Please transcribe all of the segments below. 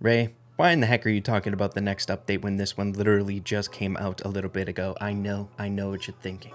Ray, why in the heck are you talking about the next update when this one literally just came out a little bit ago? I know what you're thinking.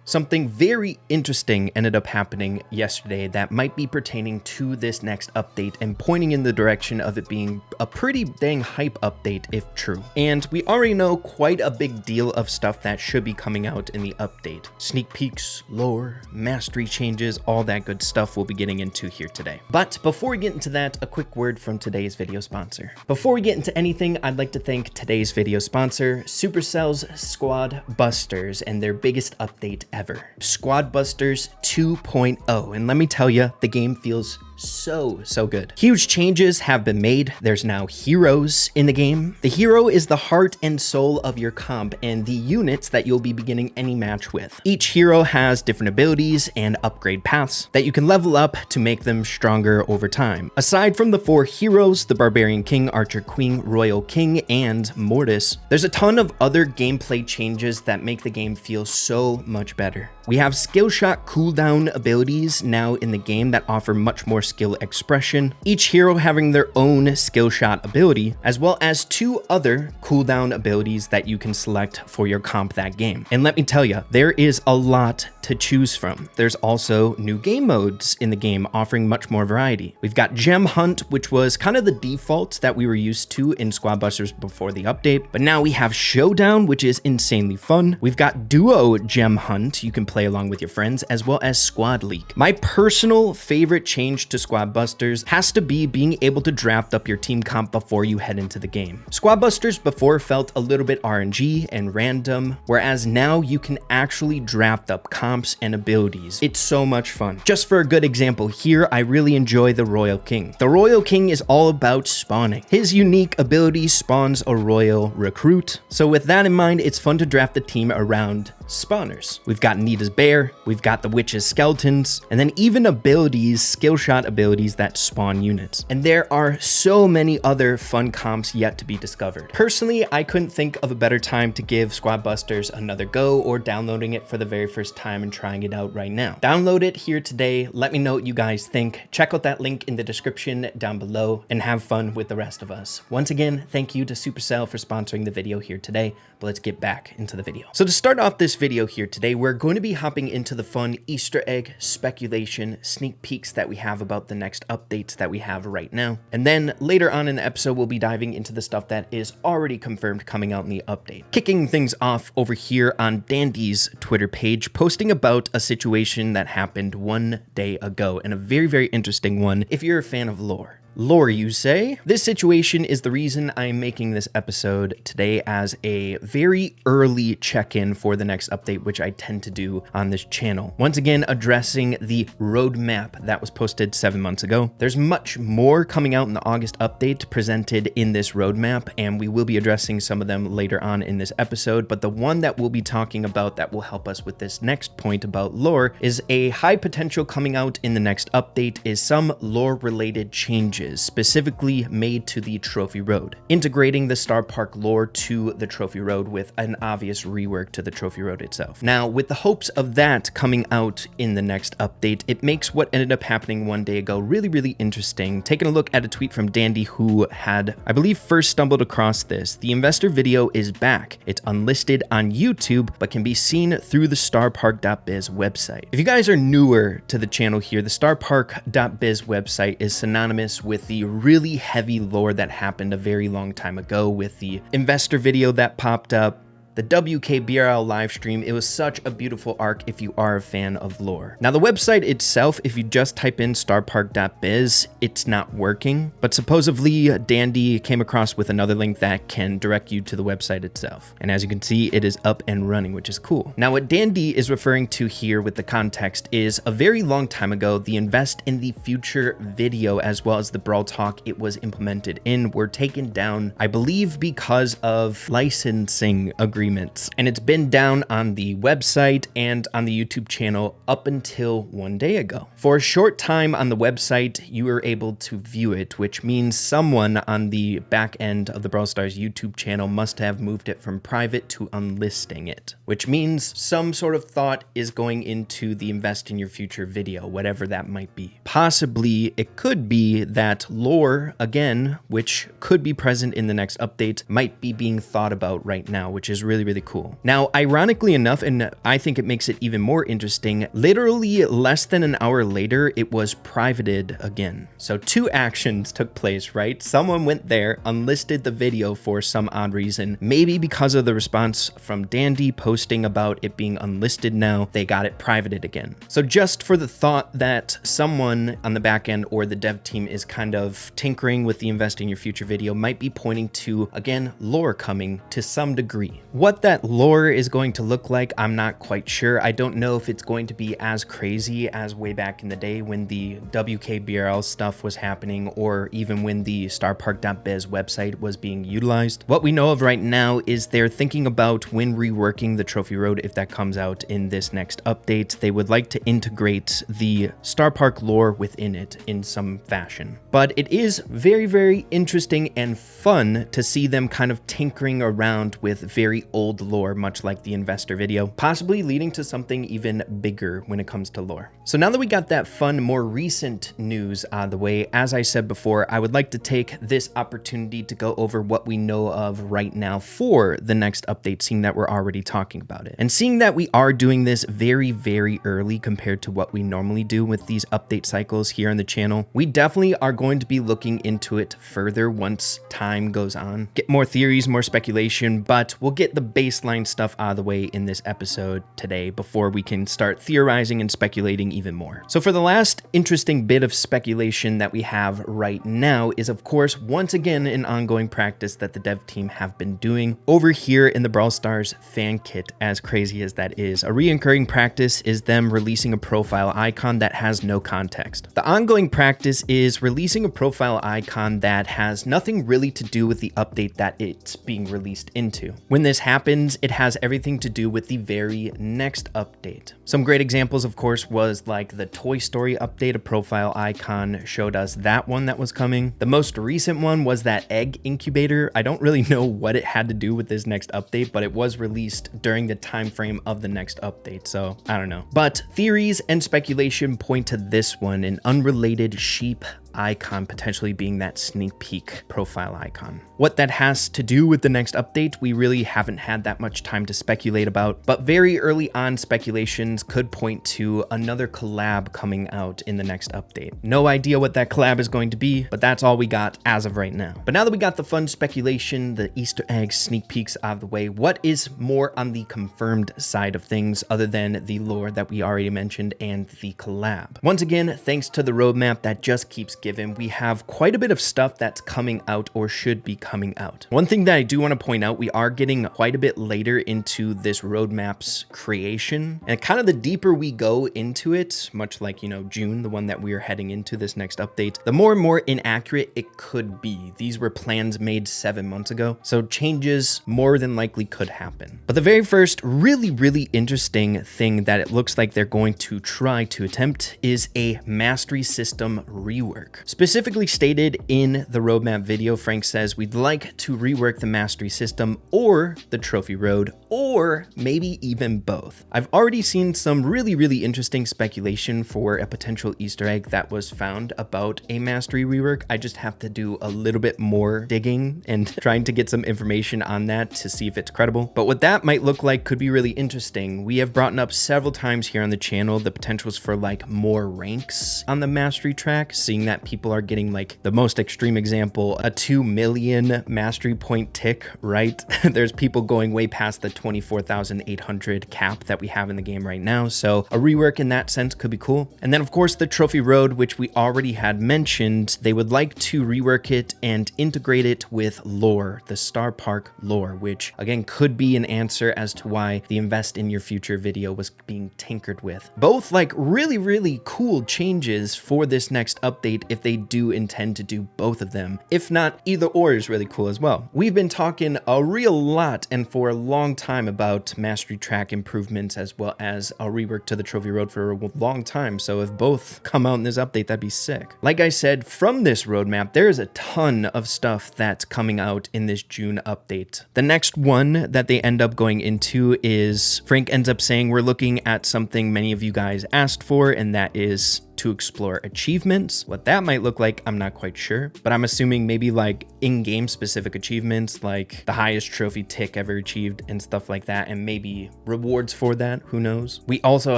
Something very interesting ended up happening yesterday that might be pertaining to this next update and pointing in the direction of it being a pretty dang hype update if true. And we already know quite a big deal of stuff that should be coming out in the update. Sneak peeks, lore, mastery changes, all that good stuff we'll be getting into here today. But before we get into that, a quick word from today's video sponsor. Before we get into anything, I'd like to thank today's video sponsor, Supercell's Squad Busters, and their biggest update ever, Squad Busters 2.0. And let me tell you, the game feels so good. Huge changes have been made. There's now heroes in the game. The hero is the heart and soul of your comp and the units that you'll be beginning any match with. Each hero has different abilities and upgrade paths that you can level up to make them stronger over time. Aside from the 4 heroes, the Barbarian King, Archer Queen, Royal King, and Mortis, there's a ton of other gameplay changes that make the game feel so much better. We have skill shot cooldown abilities now in the game that offer much more skill expression, each hero having their own skill shot ability, as well as 2 other cooldown abilities that you can select for your comp that game. And let me tell you, there is a lot to choose from. There's also new game modes in the game offering much more variety. We've got Gem Hunt, which was kind of the default that we were used to in Squad Busters before the update, but now we have Showdown, which is insanely fun. We've got Duo Gem Hunt, you can play along with your friends, as well as Squad League. My personal favorite change to Squad Busters has to be being able to draft up your team comp before you head into the game. Squad Busters before felt a little bit RNG and random, whereas now you can actually draft up comps and abilities. It's so much fun. Just for a good example here, I really enjoy the Royal King. The Royal King is all about spawning. His unique ability spawns a royal recruit. So with that in mind, it's fun to draft the team around spawners. We've got Nita's bear, we've got the witch's skeletons, and then even abilities, skill shot abilities that spawn units. And there are so many other fun comps yet to be discovered. Personally, I couldn't think of a better time to give Squad Busters another go or downloading it for the very first time and trying it out right now. Download it here today. Let me know what you guys think. Check out that link in the description down below and have fun with the rest of us. Once again, thank you to Supercell for sponsoring the video here today, but let's get back into the video. So to start off this video here today, we're going to be hopping into the fun Easter egg speculation sneak peeks that we have about the next updates that we have right now. And then later on in the episode, we'll be diving into the stuff that is already confirmed coming out in the update. Kicking things off over here on Dandy's Twitter page, posting about a situation that happened one day ago, and a very interesting one if you're a fan of lore. Lore, you say? This situation is the reason I'm making this episode today as a very early check-in for the next update, which I tend to do on this channel. Once again, addressing the roadmap that was posted 7 months ago. There's much more coming out in the August update presented in this roadmap, and we will be addressing some of them later on in this episode, but the one that we'll be talking about that will help us with this next point about lore is a high potential coming out in the next update is some lore-related changes specifically made to the Trophy Road, integrating the Star Park lore to the Trophy Road with an obvious rework to the Trophy Road itself. Now, with the hopes of that coming out in the next update, it makes what ended up happening one day ago really interesting. Taking a look at a tweet from Dandy, who had, I believe, first stumbled across this. The investor video is back. It's unlisted on YouTube, but can be seen through the starpark.biz website. If you guys are newer to the channel here, the starpark.biz website is synonymous with the really heavy lore that happened a very long time ago with the investor video that popped up, the WKBRL live stream. It was such a beautiful arc if you are a fan of lore. Now, the website itself, if you just type in starpark.biz, it's not working, but supposedly Dandy came across with another link that can direct you to the website itself. And as you can see, it is up and running, which is cool. Now, what Dandy is referring to here with the context is a very long time ago, the Invest in the Future video, as well as the Brawl Talk it was implemented in, were taken down, I believe, because of licensing agreements agreements, and it's been down on the website and on the YouTube channel up until 1 day ago. For a short time on the website, you were able to view it, which means someone on the back end of the Brawl Stars YouTube channel must have moved it from private to unlisting it, which means some sort of thought is going into the invest in your future video, whatever that might be. Possibly it could be that lore, again, which could be present in the next update, might be being thought about right now, which is really, really cool. Now, ironically enough, and I think it makes it even more interesting, literally less than an hour later, it was privated again. So 2 actions took place, right? Someone went there, unlisted the video for some odd reason, maybe because of the response from Dandy posting about it being unlisted now, they got it privated again. So just for the thought that someone on the back end or the dev team is kind of tinkering with the invest in your future video might be pointing to, again, lore coming to some degree. What that lore is going to look like, I'm not quite sure. I don't know if it's going to be as crazy as way back in the day when the WKBRL stuff was happening, or even when the starpark.biz website was being utilized. What we know of right now is they're thinking about when reworking the trophy road, if that comes out in this next update, they would like to integrate the Star Park lore within it in some fashion. But it is very, very interesting and fun to see them kind of tinkering around with very old lore, much like the investor video, possibly leading to something even bigger when it comes to lore. So now that we got that fun, more recent news out of the way, as I said before, I would like to take this opportunity to go over what we know of right now for the next update, seeing that we're already talking about it. And seeing that we are doing this very, very early compared to what we normally do with these update cycles here on the channel, we definitely are going to be looking into it further once time goes on. Get more theories, more speculation, but we'll get the baseline stuff out of the way in this episode today before we can start theorizing and speculating even more. So for the last interesting bit of speculation that we have right now is, of course, once again, an ongoing practice that the dev team have been doing over here in the Brawl Stars fan kit, as crazy as that is. A reoccurring practice is them releasing a profile icon that has no context. The ongoing practice is releasing a profile icon that has nothing really to do with the update that it's being released into. When this happens, it has everything to do with the very next update. Some great examples, of course, was like the Toy Story update. A profile icon showed us that one that was coming. The most recent one was that egg incubator. I don't really know what it had to do with this next update, but it was released during the time frame of the next update, so I don't know. But theories and speculation point to this one, an unrelated sheep icon potentially being that sneak peek profile icon. What that has to do with the next update, we really haven't had that much time to speculate about, but very early on speculations could point to another collab coming out in the next update. No idea what that collab is going to be, but that's all we got as of right now. But now that we got the fun speculation, the Easter eggs, sneak peeks out of the way, what is more on the confirmed side of things other than the lore that we already mentioned and the collab? Once again, thanks to the roadmap that just keeps given, we have quite a bit of stuff that's coming out or should be coming out. One thing that I do want to point out, we are getting quite a bit later into this roadmap's creation, and kind of the deeper we go into it, much like, you know, June, the one that we are heading into this next update, the more and more inaccurate it could be. These were plans made 7 months ago, so changes more than likely could happen. But the very first really interesting thing that it looks like they're going to try to attempt is a mastery system rework. Specifically stated in the roadmap video, Frank says we'd like to rework the mastery system or the trophy road, or maybe even both. I've already seen some really interesting speculation for a potential Easter egg that was found about a mastery rework. I just have to do a little bit more digging and trying to get some information on that to see if it's credible. But what that might look like could be really interesting. We have brought up several times here on the channel the potentials for like more ranks on the mastery track, seeing that people are getting, like, the most extreme example, a 2 million mastery point tick, right? There's people going way past the 24,800 cap that we have in the game right now, so a rework in that sense could be cool. And then of course the trophy road, which we already had mentioned, they would like to rework it and integrate it with lore, the Star Park lore, which again could be an answer as to why the invest in your future video was being tinkered with. Both like really cool changes for this next update if they do intend to do both of them. If not, either or is really cool as well. We've been talking a real lot and for a long time time about mastery track improvements as well as a rework to the trophy road for a long time. So if both come out in this update, that'd be sick. Like I said, from this roadmap, there is a ton of stuff that's coming out in this June update. The next one that they end up going into is Frank ends up saying we're looking at something many of you guys asked for, and that is to explore achievements. What that might look like, I'm not quite sure, but I'm assuming maybe like in-game specific achievements, like the highest trophy tick ever achieved and stuff like that, and maybe rewards for that, who knows. We also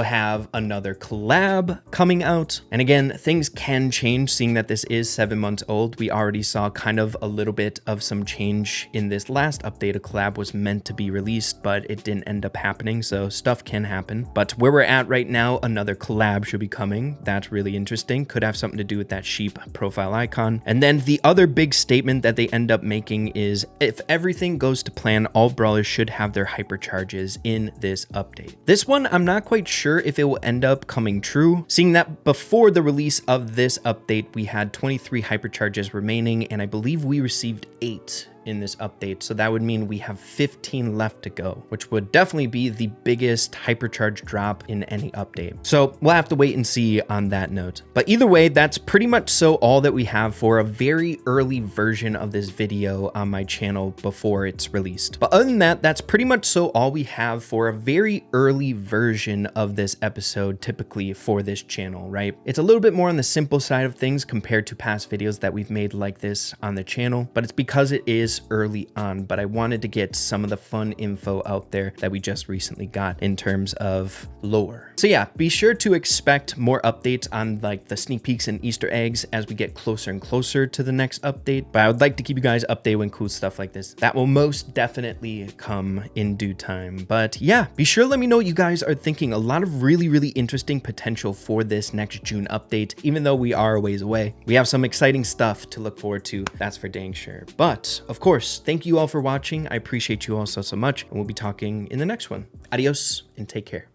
have another collab coming out, and again, things can change seeing that this is 7 months old. We already saw kind of a little bit of some change in this last update. A collab was meant to be released, but it didn't end up happening, so stuff can happen. But where we're at right now, another collab should be coming. That's really interesting. Could have something to do with that sheep profile icon. And then the other big statement that they end up making is if everything goes to plan, all brawlers should have their hypercharges in this update. This one, I'm not quite sure if it will end up coming true, seeing that before the release of this update, we had 23 hypercharges remaining, and I believe we received 8 in this update, so that would mean we have 15 left to go, which would definitely be the biggest hypercharge drop in any update. So we'll have to wait and see on that note. But either way, that's pretty much so all that we have for a very early version of this video on my channel before it's released. But other than that, that's pretty much so all we have for a very early version of this episode, typically for this channel, right? It's a little bit more on the simple side of things compared to past videos that we've made like this on the channel, but it's because it is early on. But I wanted to get some of the fun info out there that we just recently got in terms of lore. So yeah, be sure to expect more updates on like the sneak peeks and Easter eggs as we get closer and closer to the next update. But I would like to keep you guys updated when cool stuff like this, that will most definitely come in due time. But yeah, be sure to let me know what you guys are thinking. A lot of really interesting potential for this next June update, even though we are a ways away. We have some exciting stuff to look forward to, that's for dang sure. But of course, thank you all for watching. I appreciate you all so much, and we'll be talking in the next one. Adios and take care.